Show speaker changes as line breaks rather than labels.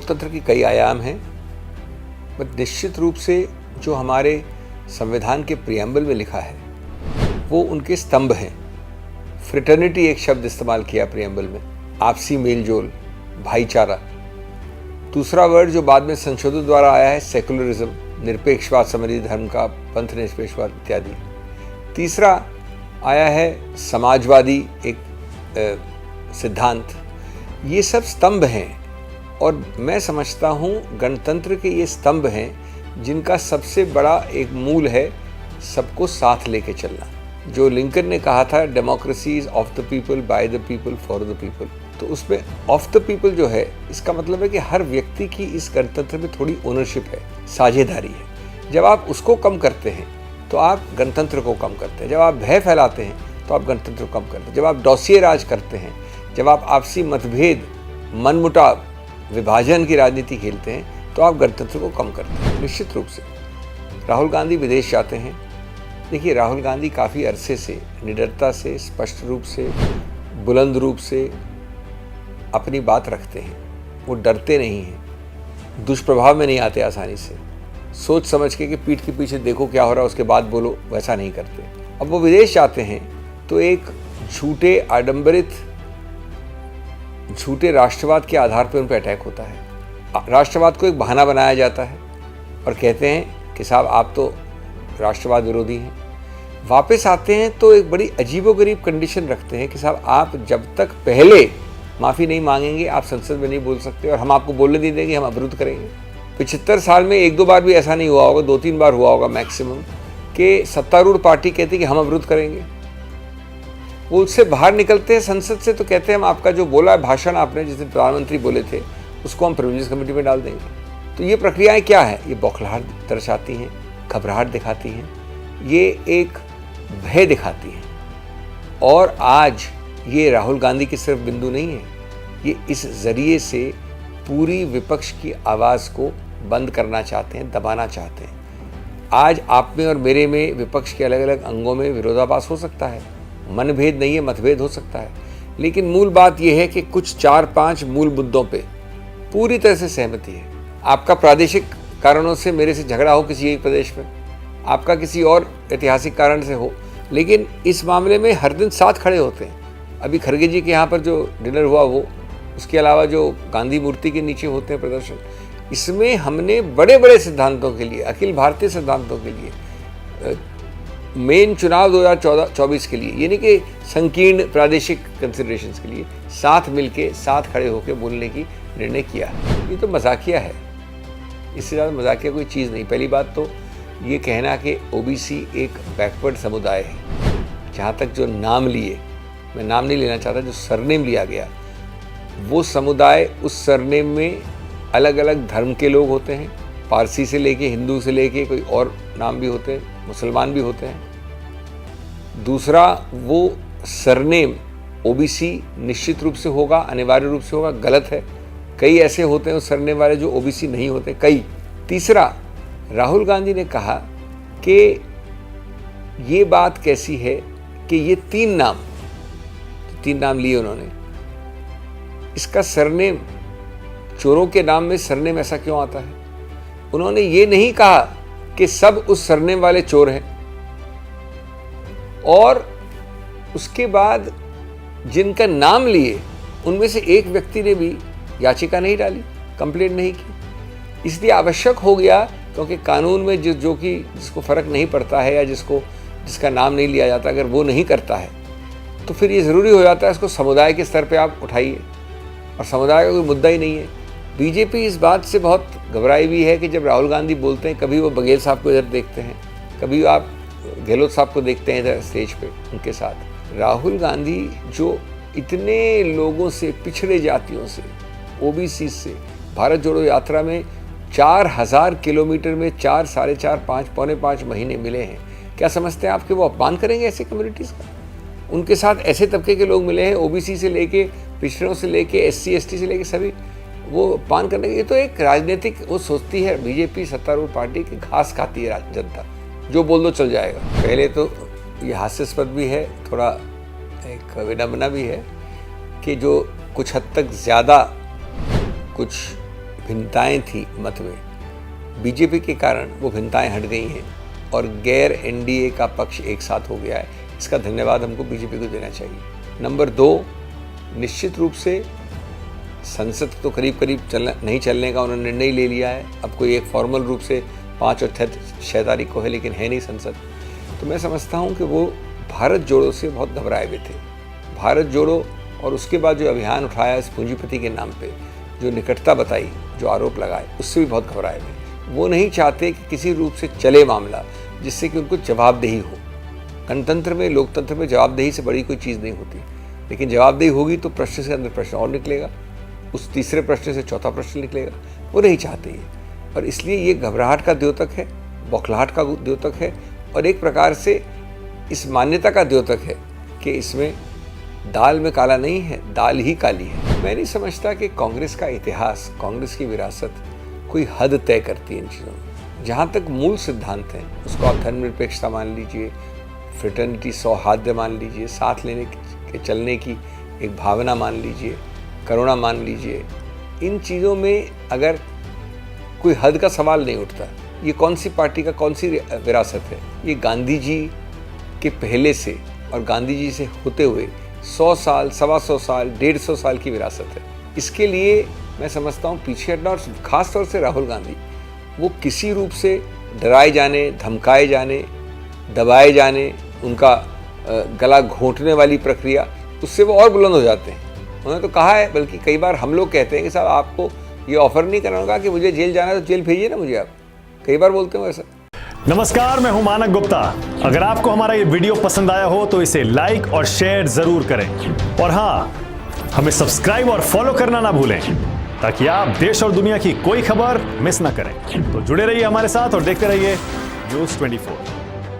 लोकतंत्र की कई आयाम हैं, पर निश्चित रूप से जो हमारे संविधान के प्रियम्बल में लिखा है वो उनके स्तंभ हैं। फ्रेटर्निटी एक शब्द इस्तेमाल किया प्रियम्बल में, आपसी मेलजोल, भाईचारा। दूसरा वर्ड जो बाद में संशोधन द्वारा आया है सेकुलरिज्म, निरपेक्षवाद, समृद्धि धर्म का पंथ निरपेक्षवाद इत्यादि। तीसरा आया है समाजवादी एक सिद्धांत। ये सब स्तंभ हैं और मैं समझता हूँ गणतंत्र के ये स्तंभ हैं जिनका सबसे बड़ा एक मूल है सबको साथ लेके चलना। जो लिंकन ने कहा था democracy is of the people, by the people, for the people, तो उसमें ऑफ द पीपल जो है इसका मतलब है कि हर व्यक्ति की इस गणतंत्र में थोड़ी ओनरशिप है, साझेदारी है। जब आप उसको कम करते हैं तो आप गणतंत्र को कम करते हैं। जब आप भय फैलाते हैं तो आप गणतंत्र को कम करते हैं। जब आप डॉसिये राज करते हैं, जब आप आपसी मतभेद, मनमुटाव, विभाजन की राजनीति खेलते हैं तो आप गणतंत्र को कम करते हैं। निश्चित रूप से राहुल गांधी विदेश जाते हैं। देखिए, राहुल गांधी काफ़ी अरसे से निडरता से, स्पष्ट रूप से, बुलंद रूप से अपनी बात रखते हैं। वो डरते नहीं हैं, दुष्प्रभाव में नहीं आते आसानी से। सोच समझ के कि पीठ के पीछे देखो क्या हो रहा है उसके बाद बोलो, वैसा नहीं करते। अब वो विदेश जाते हैं तो एक झूठे, आडंबरित, झूठे राष्ट्रवाद के आधार पर उन पर अटैक होता है। राष्ट्रवाद को एक बहाना बनाया जाता है और कहते हैं कि साहब आप तो राष्ट्रवाद विरोधी हैं। वापस आते हैं तो एक बड़ी अजीबोगरीब कंडीशन रखते हैं कि साहब आप जब तक पहले माफ़ी नहीं मांगेंगे आप संसद में नहीं बोल सकते और हम आपको बोलने नहीं देंगे, हम अवरुद्ध करेंगे। 75 साल में एक दो बार भी ऐसा नहीं हुआ होगा, 2-3 बार हुआ होगा मैक्सिमम, कि सत्तारूढ़ पार्टी कहती कि हम अवरुद्ध करेंगे। वो उससे बाहर निकलते हैं संसद से तो कहते हैं हम आपका जो बोला है भाषण आपने, जिस दिन प्रधानमंत्री बोले थे, उसको हम प्रिविलेज कमेटी में डाल देंगे। तो ये प्रक्रियाएं क्या है? ये बौखलाहट दर्शाती हैं, घबराहट दिखाती हैं, ये एक भय दिखाती हैं। और आज ये राहुल गांधी की सिर्फ बिंदु नहीं है, ये इस जरिए से पूरी विपक्ष की आवाज़ को बंद करना चाहते हैं, दबाना चाहते हैं। आज आप में और मेरे में, विपक्ष के अलग अलग अंगों में विरोधाभास हो सकता है, मनभेद नहीं है, मतभेद हो सकता है, लेकिन मूल बात यह है कि कुछ 4-5 मूल मुद्दों पे पूरी तरह से सहमति है। आपका प्रादेशिक कारणों से मेरे से झगड़ा हो किसी एक प्रदेश में, आपका किसी और ऐतिहासिक कारण से हो, लेकिन इस मामले में हर दिन साथ खड़े होते हैं। अभी खड़गे जी के यहाँ पर जो डिनर हुआ वो, उसके अलावा जो गांधी मूर्ति के नीचे होते हैं प्रदर्शन, इसमें हमने बड़े बड़े सिद्धांतों के लिए, अखिल भारतीय सिद्धांतों के लिए, मेन चुनाव 2024 के लिए, यानी कि संकीर्ण प्रादेशिक कंसिडरेशंस के लिए साथ मिलके, साथ खड़े होकर बोलने की निर्णय किया है। ये तो मजाकिया है, इससे ज़्यादा मजाकिया कोई चीज़ नहीं। पहली बात तो ये कहना कि ओबीसी एक बैकवर्ड समुदाय है, जहाँ तक जो नाम लिए, मैं नाम नहीं लेना चाहता, जो सरनेम लिया गया, वो समुदाय, उस सरनेम में अलग अलग धर्म के लोग होते हैं, पारसी से लेके, हिंदू से लेके, कोई और नाम भी होते हैं, मुसलमान भी होते हैं। दूसरा, वो सरनेम ओबीसी निश्चित रूप से होगा, अनिवार्य रूप से होगा, गलत है। कई ऐसे होते हैं उस सरनेम वाले जो ओबीसी नहीं होते, कई। तीसरा, राहुल गांधी ने कहा कि ये बात कैसी है कि ये 3 नाम लिए उन्होंने, इसका सरनेम, चोरों के नाम में सरनेम ऐसा क्यों आता है? उन्होंने ये नहीं कहा कि सब उस सरनेम वाले चोर हैं, और उसके बाद जिनका नाम लिए उनमें से एक व्यक्ति ने भी याचिका नहीं डाली, कंप्लेंट नहीं की। इसलिए आवश्यक हो गया, क्योंकि कानून में जिसको फ़र्क नहीं पड़ता है या जिसका नाम नहीं लिया जाता, अगर वो नहीं करता है तो फिर ये ज़रूरी हो जाता है इसको समुदाय के स्तर पे आप उठाइए, और समुदाय का कोई मुद्दा ही नहीं है। बीजेपी इस बात से बहुत घबराई हुई है कि जब राहुल गांधी बोलते हैं, कभी वो बघेल साहब को इधर देखते हैं, कभी आप गहलोत साहब को देखते हैं इधर स्टेज पे उनके साथ। राहुल गांधी जो इतने लोगों से, पिछड़े जातियों से, ओबीसी से भारत जोड़ो यात्रा में 4000 किलोमीटर में 4, 4.5, 5, पौने 5 महीने मिले हैं, क्या समझते हैं आपके वो अपमान करेंगे ऐसे कम्युनिटीज़ का? उनके साथ ऐसे तबके के लोग मिले हैं, ओबीसी से लेके, पिछड़ों से लेके, एससी एसटी से लेके सभी, वो अपमान करने के। ये तो एक राजनीतिक, वो सोचती है बीजेपी सत्तारूढ़ पार्टी की घास खाती है जनता, जो बोल दो चल जाएगा। पहले तो ये हास्यास्पद भी है, थोड़ा एक विडंबना भी है कि जो कुछ हद तक ज़्यादा कुछ भिन्नताएं थी मत में, बीजेपी के कारण वो भिन्नताएं हट गई हैं और गैर एनडीए का पक्ष एक साथ हो गया है। इसका धन्यवाद हमको बीजेपी को देना चाहिए। नंबर 2, निश्चित रूप से संसद तो करीब नहीं चलने का उन्होंने निर्णय ले लिया है। अब कोई एक फॉर्मल रूप से 5 और 6 तारीख को है, लेकिन है नहीं संसद। तो मैं समझता हूँ कि वो भारत जोड़ो से बहुत घबराए हुए थे। भारत जोड़ो और उसके बाद जो अभियान उठाया इस पूंजीपति के नाम पे, जो निकटता बताई, जो आरोप लगाए, उससे भी बहुत घबराए हुए। वो नहीं चाहते कि किसी रूप से चले मामला जिससे कि उनको जवाबदेही हो। गणतंत्र में, लोकतंत्र में जवाबदेही से बड़ी कोई चीज़ नहीं होती, लेकिन जवाबदेही होगी तो प्रश्न से अंदर प्रश्न और निकलेगा, उस तीसरे प्रश्न से चौथा प्रश्न निकलेगा। वो नहीं चाहते ये, और इसलिए ये घबराहट का द्योतक है, बौखलाहट का द्योतक है, और एक प्रकार से इस मान्यता का द्योतक है कि इसमें दाल में काला नहीं है, दाल ही काली है। मैं नहीं समझता कि कांग्रेस का इतिहास, कांग्रेस की विरासत कोई हद तय करती है इन चीज़ों में। जहाँ तक मूल सिद्धांत हैं उसको आप धर्मनिरपेक्षता मान लीजिए, फ्रेटर्निटी, सौहार्द मान लीजिए, साथ लेने के चलने की एक भावना मान लीजिए, करुणा मान लीजिए, इन चीज़ों में अगर कोई हद का सवाल नहीं उठता। ये कौन सी पार्टी का कौन सी विरासत है? ये गांधी जी के पहले से और गांधी जी से होते हुए 100 साल, 125 साल, 150 साल की विरासत है। इसके लिए मैं समझता हूँ पीछे हटना, और ख़ास तौर से राहुल गांधी, वो किसी रूप से डराए जाने, धमकाए जाने, दबाए जाने, उनका गला घोंटने वाली प्रक्रिया, उससे वो और बुलंद हो जाते हैं। उन्होंने तो कहा है, बल्कि कई बार हम लोग कहते हैं कि साहब आपको ये ऑफर नहीं करना होगा कि मुझे जेल जाना है तो जेल भेजिए ना मुझे, आप कई बार बोलते हो ऐसा।
नमस्कार, मैं हूं मानक गुप्ता। अगर आपको हमारा ये वीडियो पसंद आया हो तो इसे लाइक और शेयर जरूर करें, और हाँ, हमें सब्सक्राइब और फॉलो करना ना भूलें ताकि आप देश और दुनिया की कोई खबर मिस ना करें। तो जुड़े रहिए हमारे साथ और देखते रहिए न्यूज़ 24।